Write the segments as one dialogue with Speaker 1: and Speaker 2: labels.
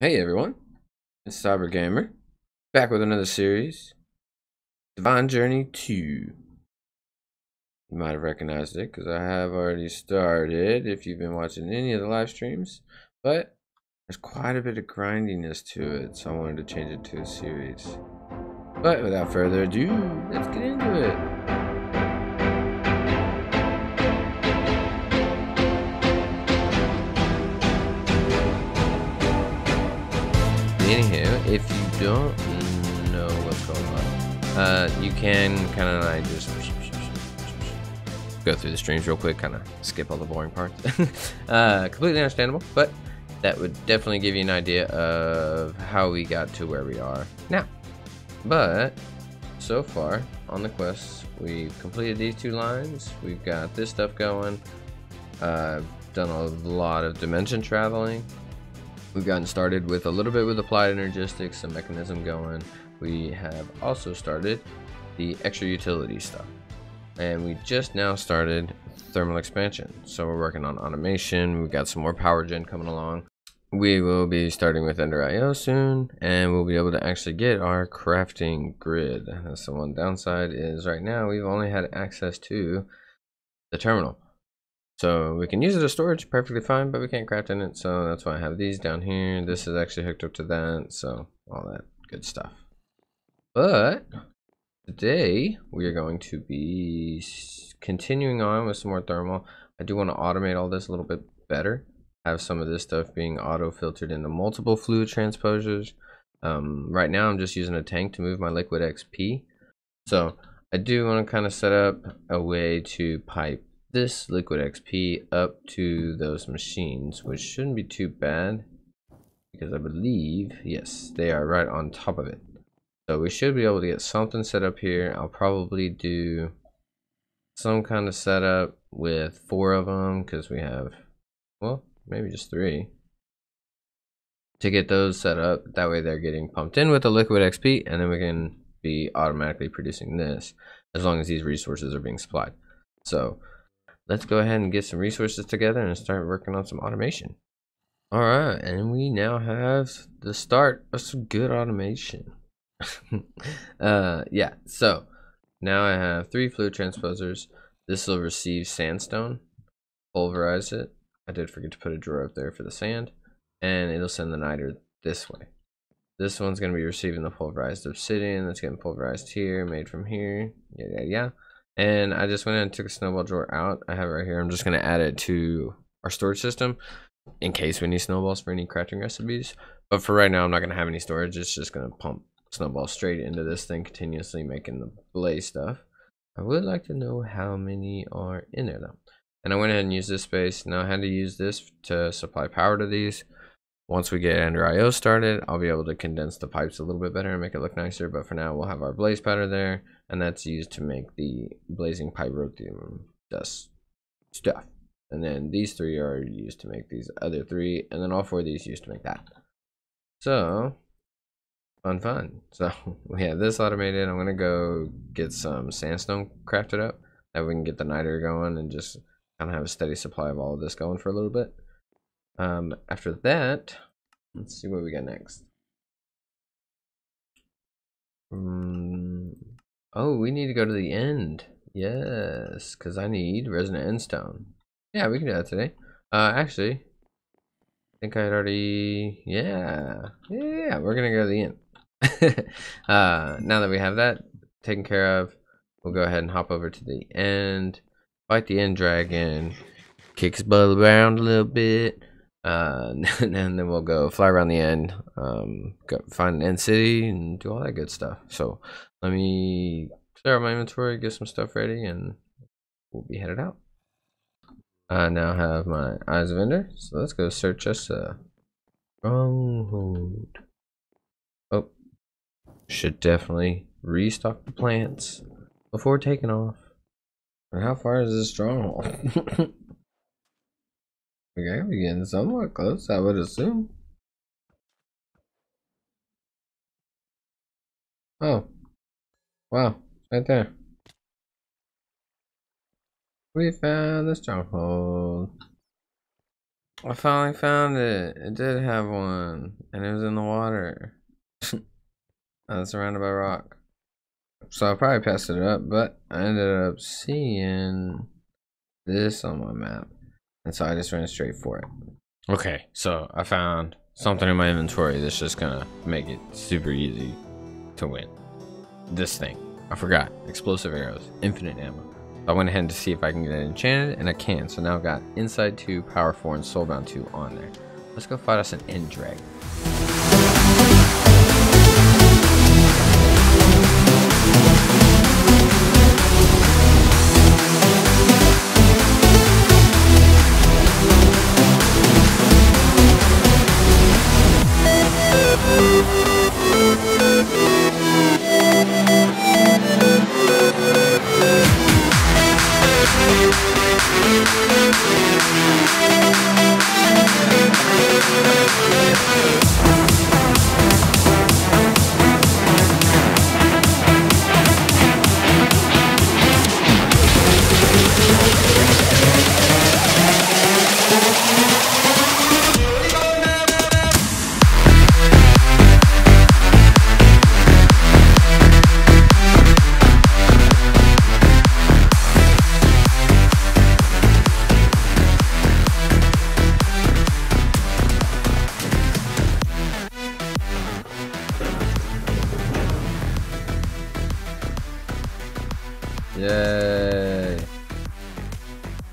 Speaker 1: Hey everyone, it's Cyber Gamer, back with another series, Divine Journey 2. You might have recognized it because I have already started if you've been watching any of the live streams, but there's quite a bit of grindiness to it, so I wanted to change it to a series. But without further ado, let's get into it. Anyhow, if you don't know what's going on, you can kind of like just go through the streams real quick, kind of skip all the boring parts. Completely understandable, but that would definitely give you an idea of how we got to where we are now. But so far on the quests, we've completed these 2 lines. We've got this stuff going. Done a lot of dimension traveling. We've gotten started with a little bit with applied energistics, some mechanism going. We have also started the extra utility stuff. And we just now started thermal expansion. So we're working on automation. We've got some more power gen coming along. We will be starting with Ender IO soon, and we'll be able to actually get our crafting grid. That's the one downside is right now we've only had access to the terminal. So we can use it as storage perfectly fine, but we can't craft in it, so that's why I have these down here. This is actually hooked up to that, so all that good stuff. But today we are going to be continuing on with some more thermal. I do want to automate all this a little bit better. Have some of this stuff being auto filtered into multiple fluid transposers. Right now I'm just using a tank to move my liquid XP. So I do want to kind of set up a way to pipe this liquid XP up to those machines, which shouldn't be too bad because I believe, yes, they are right on top of it. So we should be able to get something set up here. I'll probably do some kind of setup with 4 of them because we have, well, maybe just 3 to get those set up. That way they're getting pumped in with the liquid XP, and then we can be automatically producing this as long as these resources are being supplied. So let's go ahead and get some resources together and start working on some automation. All right, and we now have the start of some good automation. Yeah, so now I have 3 fluid transposers. This will receive sandstone, pulverize it. I did forget to put a drawer up there for the sand, and it'll send the niter this way. This one's going to be receiving the pulverized obsidian that's getting pulverized here, made from here, yeah. And I just went and took a snowball drawer out. I have it right here. I'm just going to add it to our storage system in case we need snowballs for any crafting recipes. But for right now, I'm not going to have any storage. It's just going to pump snowballs straight into this thing, continuously making the blaze stuff. I would like to know how many are in there though. And I went ahead and used this space. Now I had to use this to supply power to these. Once we get Ender IO started, I'll be able to condense the pipes a little bit better and make it look nicer. But for now, we'll have our blaze powder there, and that's used to make the blazing pyrotheum dust stuff. And then these 3 are used to make these other 3, and then all 4 of these used to make that. So fun. So we have this automated. I'm gonna go get some sandstone crafted up that we can get the niter going and just kind of have a steady supply of all of this going for a little bit. After that, let's see what we got next. Oh, we need to go to the end. Yes, because I need resonant endstone. Yeah, we can do that today. Actually, I think I had already, yeah, we're gonna go to the end. Now that we have that taken care of, we'll go ahead and hop over to the end, fight the end dragon, kick his butt around a little bit, and then we'll go fly around the end, go find an end city and do all that good stuff. So let me clear out my inventory, get some stuff ready, and we'll be headed out. I now have my Eyes of Ender, so let's go search us a stronghold. Oh, should definitely restock the plants before taking off. Or how far is this stronghold? We gotta be getting somewhat close, I would assume. Oh, wow, right there. We found the stronghold. I finally found it. It did have one, and it was in the water. I was surrounded by rock. So I probably passed it up, but I ended up seeing this on my map. And so I just ran straight for it. Okay, so I found something in my inventory that's just gonna make it super easy to win. This thing. I forgot. Explosive arrows. Infinite ammo. I went ahead to see if I can get it enchanted, and I can. So now I've got Inside 2, Power 4, and Soulbound 2 on there. Let's go fight us an End Dragon. Yay!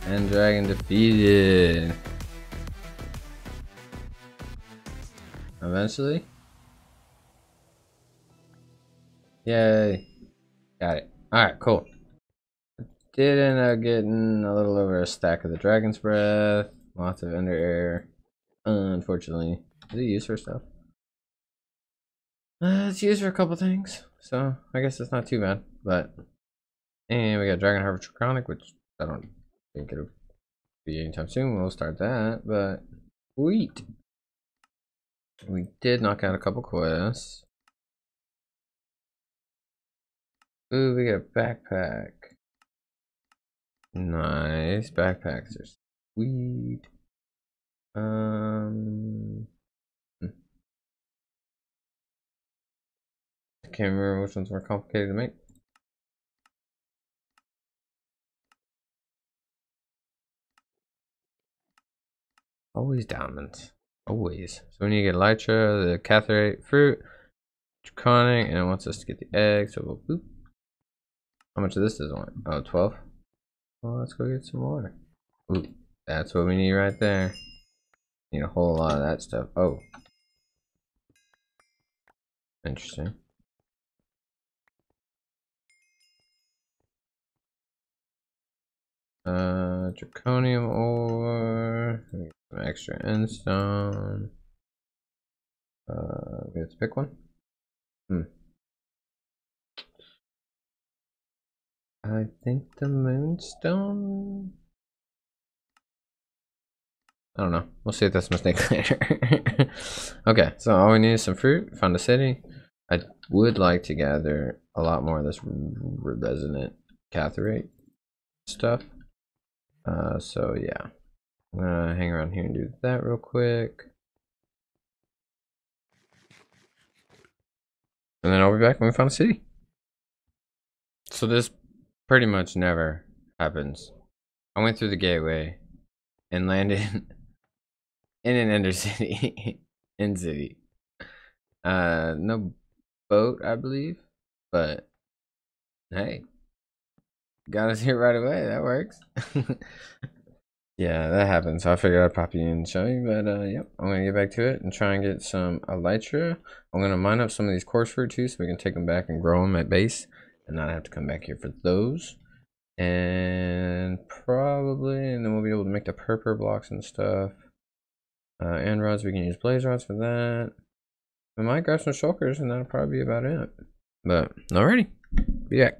Speaker 1: End Dragon defeated. Eventually. Yay! Got it. Alright, cool. Did end up getting a little over a stack of the Dragon's Breath. Lots of Ender Air. Unfortunately. Is it used for stuff? It's used for a couple things. So, I guess it's not too bad. But. And we got Dragon Harvest Chronic, which I don't think it'll be anytime soon. We'll start that, but sweet. We did knock out a couple quests. Ooh, we got a backpack. Nice. Backpacks are sweet. I can't remember which one's more complicated to make. Always diamonds. Always. So we need to get Elytra, the Catherate fruit, Draconic, and it wants us to get the egg, so we'll boop. How much of this does it want? Oh, 12? Well, let's go get some more. Ooh, that's what we need right there. Need a whole lot of that stuff. Oh. Interesting. Draconium ore. Some extra endstone. Let's pick one. I think the moonstone. I don't know. We'll see if that's a mistake later. Okay, so all we need is some fruit. Found a city. I would like to gather a lot more of this resonant catherate stuff. So yeah, I'm gonna hang around here and do that real quick, and then I'll be back when we find a city. So this pretty much never happens. I went through the gateway and landed in an Ender City. End City. No boat, I believe, but hey, got us here right away. That works. Yeah, that happens. So I figured I'd pop you in and show you, but yep, I'm gonna get back to it and try and get some Elytra. I'm gonna mine up some of these coarse fruit too, so we can take them back and grow them at base, and not have to come back here for those. And then we'll be able to make the purple blocks and stuff. And rods, we can use blaze rods for that. I might grab some shulkers, and that'll probably be about it. But alrighty, be back.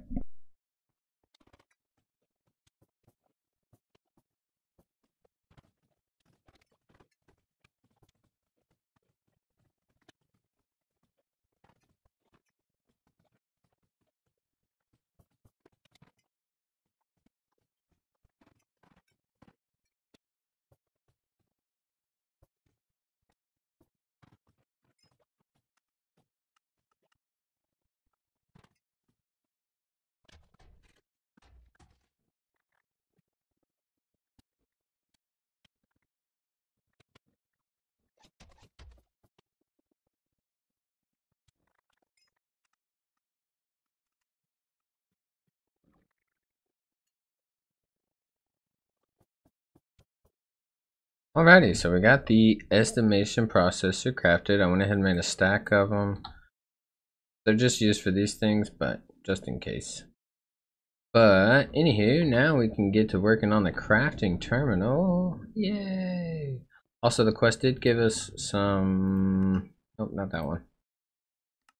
Speaker 1: Alrighty, so we got the estimation processor crafted. I went ahead and made a stack of them. They're just used for these things, but just in case. But anywho, now we can get to working on the crafting terminal. Yay! Also, the quest did give us some. Oh, not that one.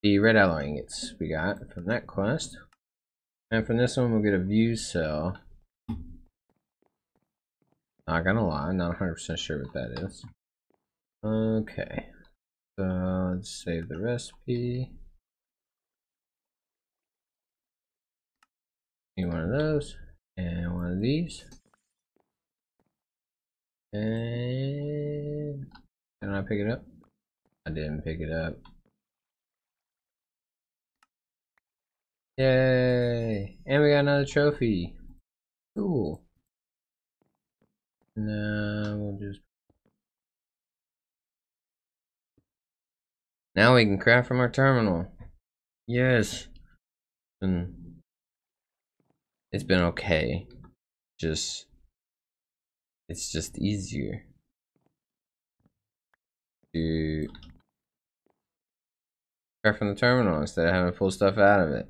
Speaker 1: The red alloy ingots we got from that quest. And from this one, we'll get a view cell. Not gonna lie, not 100% sure what that is. Okay, so let's save the recipe. Need one of those and one of these. And can I pick it up? I didn't pick it up. Yay! And we got another trophy. Cool. Now we'll just. Now we can craft from our terminal. Yes. It's been okay. It's just easier to craft from the terminal instead of having to pull stuff out of it.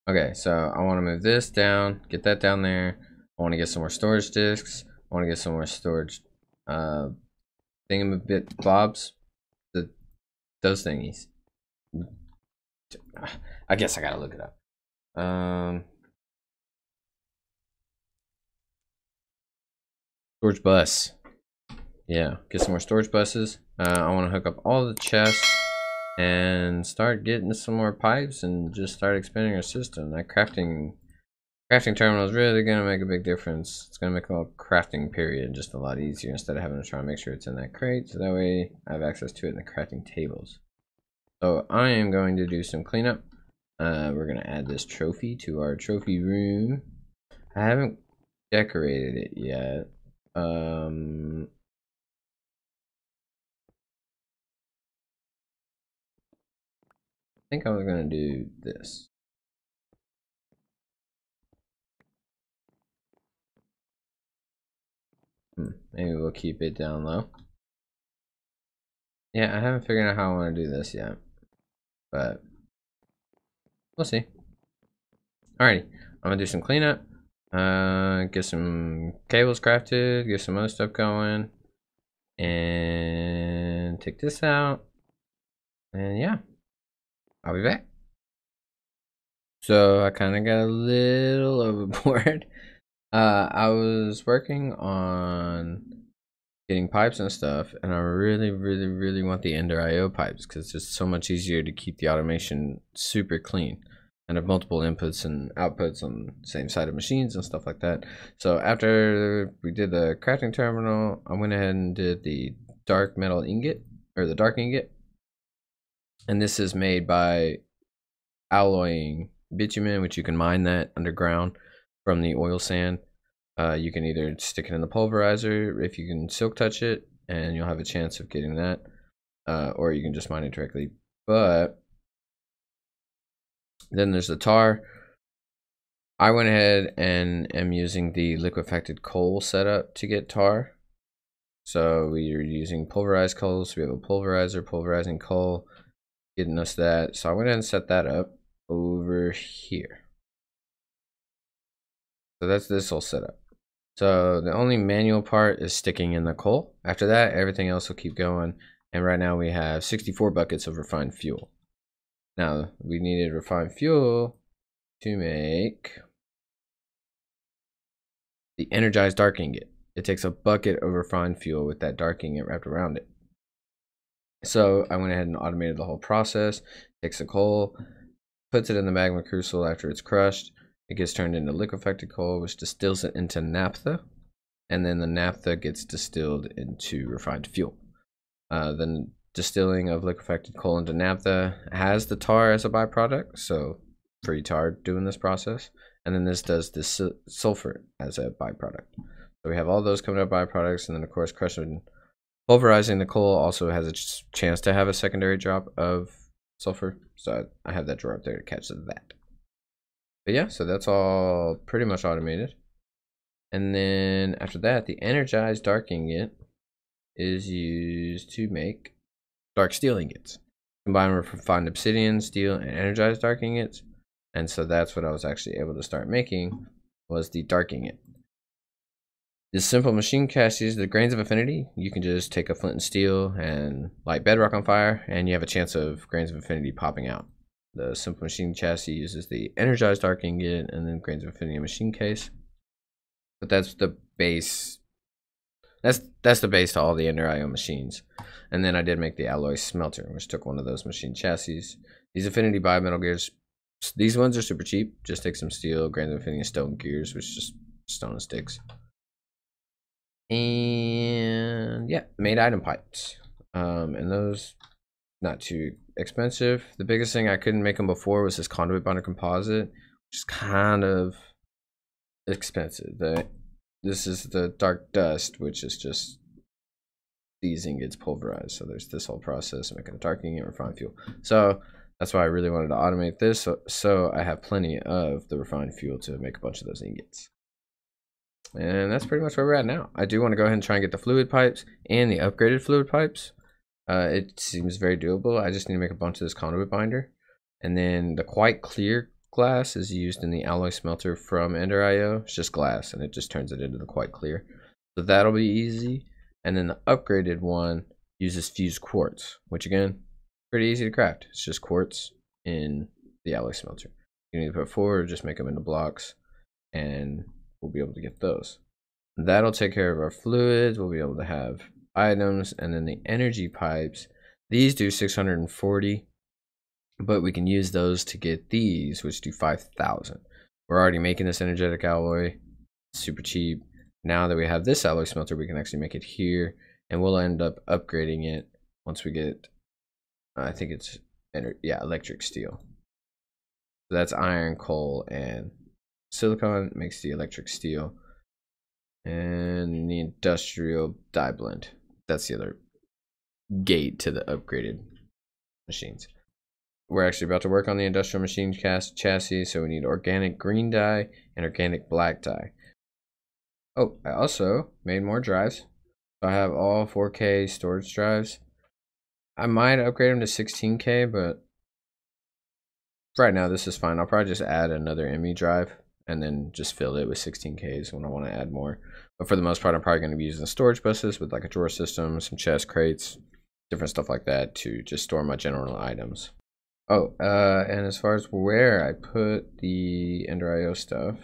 Speaker 1: Okay, so I want to move this down, get that down there. I want to get some more storage disks. I want to get some more storage thingamabit bobs. Those thingies. I guess I gotta look it up. Storage bus. Yeah, get some more storage buses. I want to hook up all the chests and start getting some more pipes and just start expanding our system. That crafting terminal is really gonna make a big difference. It's gonna make the whole crafting period just a lot easier instead of having to try and make sure it's in that crate. So that way I have access to it in the crafting tables. So I am going to do some cleanup. We're gonna add this trophy to our trophy room. I haven't decorated it yet. I think I was gonna do this. Maybe we'll keep it down low. Yeah, I haven't figured out how I want to do this yet, but we'll see. Alrighty, I'm gonna do some cleanup. Get some cables crafted, get some other stuff going, and take this out. And yeah, I'll be back. So I kind of got a little overboard. I was working on getting pipes and stuff, and I really want the Ender IO pipes because it's just so much easier to keep the automation super clean and have multiple inputs and outputs on the same side of machines and stuff like that. So after we did the crafting terminal, I went ahead and did the dark metal ingot, or the dark ingot, and this is made by alloying bitumen, which you can mine that underground from the oil sand. You can either stick it in the pulverizer if you can silk touch it, and you'll have a chance of getting that, or you can just mine it directly. But then there's the tar. I went ahead and am using the liquefied coal setup to get tar. So we are using pulverized coal, so we have a pulverizer pulverizing coal, getting us that. So I went ahead and set that up over here. So that's this whole setup. So the only manual part is sticking in the coal. After that, everything else will keep going. And right now we have 64 buckets of refined fuel. Now we needed refined fuel to make the energized dark ingot. It takes a bucket of refined fuel with that dark ingot wrapped around it. So I went ahead and automated the whole process. Takes the coal, puts it in the magma crucible after it's crushed. It gets turned into liquefied coal, which distills it into naphtha, and then the naphtha gets distilled into refined fuel. Then distilling of liquefied coal into naphtha has the tar as a byproduct, so free tar doing this process. And then this does this sulfur as a byproduct. So we have all those coming up byproducts, and then of course crushing, pulverizing the coal also has a chance to have a secondary drop of sulfur. So I have that drawer up there to catch that. But yeah, so that's all pretty much automated. And then after that, the energized dark ingot is used to make dark steel ingots. Combined with refined obsidian, steel, and energized dark ingots. And so that's what I was actually able to start making, was the dark ingot. This simple machine chassis, the grains of affinity, you can just take a flint and steel and light bedrock on fire, and you have a chance of grains of affinity popping out. The simple machine chassis uses the energized dark ingot and then grains of affinity machine case. But that's the base. That's the base to all the Ender IO machines. And then I did make the alloy smelter, which took one of those machine chassis. These affinity bimetal gears, these ones are super cheap. Just take some steel, grains of affinity, stone gears, which is just stone and sticks. And yeah, made item pipes. And those not too expensive. The biggest thing I couldn't make them before was this conduit binder composite, which is kind of expensive. This is the dark dust, which is just these ingots pulverized. So there's this whole process of making a dark ingot, refined fuel. So that's why I really wanted to automate this, so I have plenty of the refined fuel to make a bunch of those ingots. And that's pretty much where we're at now. I do want to go ahead and try and get the fluid pipes and the upgraded fluid pipes. It seems very doable. I just need to make a bunch of this conduit binder. And then the quite clear glass is used in the alloy smelter from Ender IO. It's just glass, and it just turns it into the quite clear. So that'll be easy. And then the upgraded one uses fused quartz, which again, pretty easy to craft. It's just quartz in the alloy smelter. You need to put forward or just make them into blocks, and we'll be able to get those. That'll take care of our fluids. We'll be able to have items, and then the energy pipes. These do 640. But we can use those to get these, which do 5,000. We're already making this energetic alloy, super cheap. Now that we have this alloy smelter, we can actually make it here, and we'll end up upgrading it once we get, I think it's, electric steel. So that's iron, coal, and silicon makes the electric steel. And the industrial die blend. That's the other gate to the upgraded machines. We're actually about to work on the industrial machine chassis, so we need organic green dye and organic black dye. Oh, I also made more drives. So I have all 4K storage drives. I might upgrade them to 16K, but right now this is fine. I'll probably just add another ME drive and then just fill it with 16Ks when I want to add more. But for the most part, I'm probably going to be using storage buses with like a drawer system, some chest crates, different stuff like that to just store my general items. Oh, and as far as where I put the Ender IO stuff,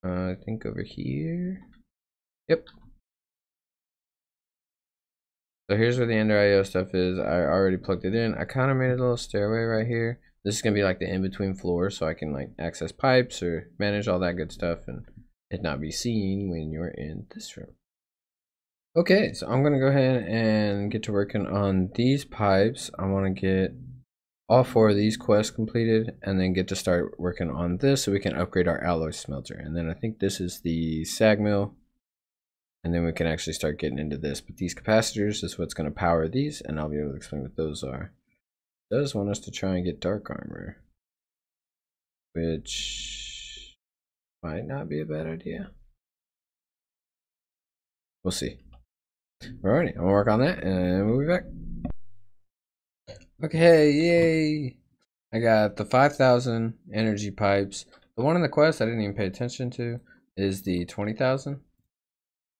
Speaker 1: I think over here. Yep. So here's where the Ender IO stuff is. I already plugged it in. I kind of made a little stairway right here. This is gonna be like the in-between floor, so I can like access pipes or manage all that good stuff and it not be seen when you're in this room. Okay, so I'm gonna go ahead and get to working on these pipes. I want to get all 4 of these quests completed and then get to start working on this so we can upgrade our alloy smelter. And then I think this is the sag mill, and then we can actually start getting into this. But these capacitors is what's going to power these, and I'll be able to explain what those are. It does want us to try and get dark armor, which might not be a bad idea. We'll see. Alrighty, I'm gonna work on that and we'll be back. Okay, yay! I got the 5,000 energy pipes. The one in the quest I didn't even pay attention to is the 20,000,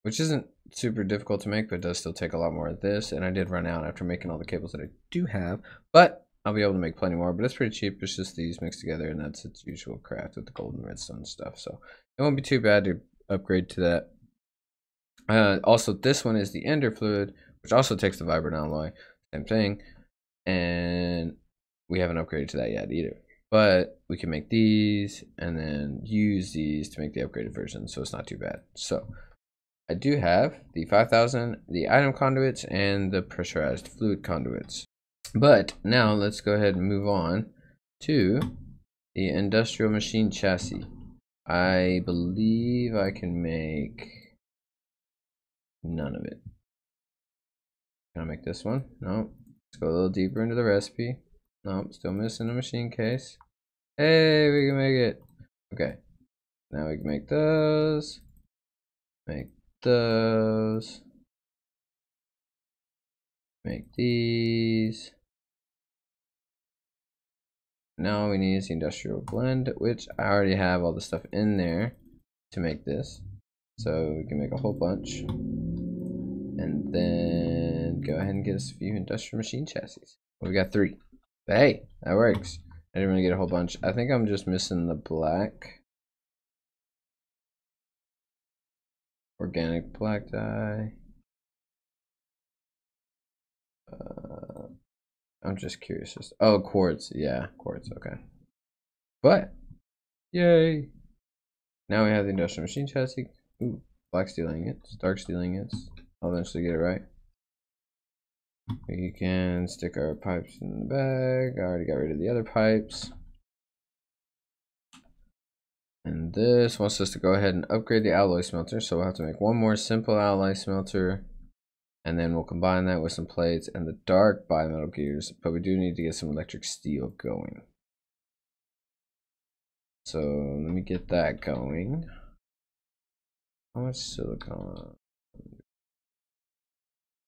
Speaker 1: which isn't super difficult to make, but does still take a lot more of this. And I did run out after making all the cables that I do have, but I'll be able to make plenty more. But it's pretty cheap. It's just these mixed together, and that's its usual craft with the gold and redstone stuff. So it won't be too bad to upgrade to that. Also, this one is the ender fluid, which also takes the vibrant alloy, same thing, and we haven't upgraded to that yet either. But we can make these and then use these to make the upgraded version, so it's not too bad. So I do have the 5,000, the item conduits, and the pressurized fluid conduits. But now let's go ahead and move on to the industrial machine chassis. I believe I can make none of it. Can I make this one? No. Let's go a little deeper into the recipe. No, still missing the machine case. Hey, we can make it. Okay. Now we can make those. Make those. Make these. Now we need the industrial blend, which I already have all the stuff in there to make this. So we can make a whole bunch. And then go ahead and get us a few industrial machine chassis. Well, we got 3. But hey, that works. I didn't really get a whole bunch. I think I'm just missing the black. Organic black dye. I'm just curious. Oh, quartz. Yeah, quartz. Okay. But, yay. Now we have the industrial machine chassis. Ooh, black steel ingots, dark steel ingots. I'll eventually get it right. We can stick our pipes in the bag. I already got rid of the other pipes. And this wants us to go ahead and upgrade the alloy smelter. So we'll have to make one more simple alloy smelter. And then we'll combine that with some plates and the dark bimetal gears. But we do need to get some electric steel going. So let me get that going. How much silicon?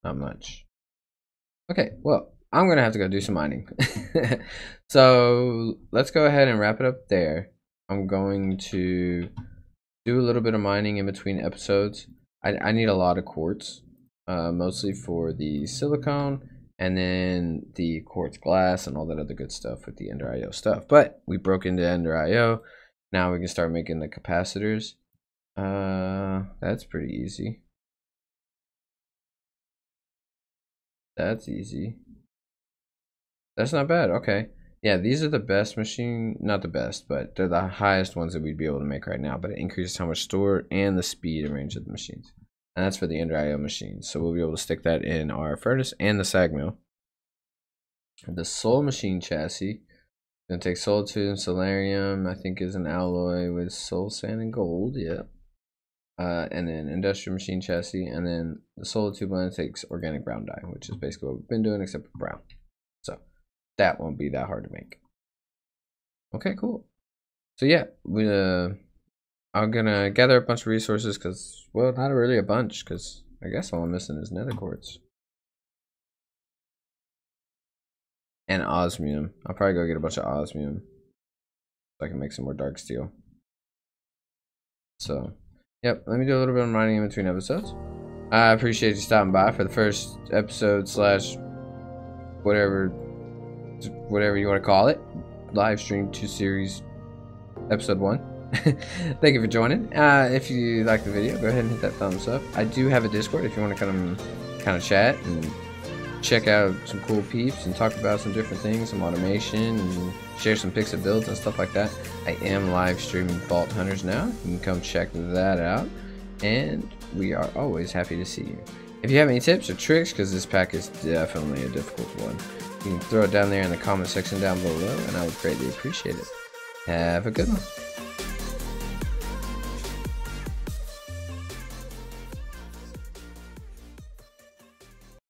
Speaker 1: Not much. Okay, well, I'm gonna have to go do some mining. So let's go ahead and wrap it up there. I'm going to do a little bit of mining in between episodes. I need a lot of quartz, mostly for the silicone and then the quartz glass and all that other good stuff with the Ender IO stuff. But we broke into Ender IO. Now we can start making the capacitors. That's pretty easy. That's easy. That's not bad. Okay. Yeah, these are the best machine. Not the best, but they're the highest ones that we'd be able to make right now. But it increases how much store and the speed and range of the machines. And that's for the Ender IO machines. So we'll be able to stick that in our furnace and the sag mill. The soul machine chassis. Gonna take soul 2 and solarium. I think is an alloy with soul sand and gold. Yeah. And then industrial machine chassis, and then the solar 2 blend takes organic brown dye, which is basically what we've been doing except for brown. So that won't be that hard to make. Okay, cool. So yeah, I'm gonna gather a bunch of resources because, well, not really a bunch, because I guess all I'm missing is nether quartz and osmium. I'll probably go get a bunch of osmium so I can make some more dark steel. So yep, let me do a little bit of mining in between episodes. I appreciate you stopping by for the first episode slash whatever you want to call it. Live stream 2 series episode 1. Thank you for joining. If you like the video, go ahead and hit that thumbs up. I do have a Discord if you want to kind of chat and check out some cool peeps and talk about some different things, some automation, and share some pics of builds and stuff like that. I am live streaming Vault Hunters now. You can come check that out, and we are always happy to see you. If you have any tips or tricks, because this pack is definitely a difficult one, you can throw it down there in the comment section down below, and I would greatly appreciate it. Have a good one.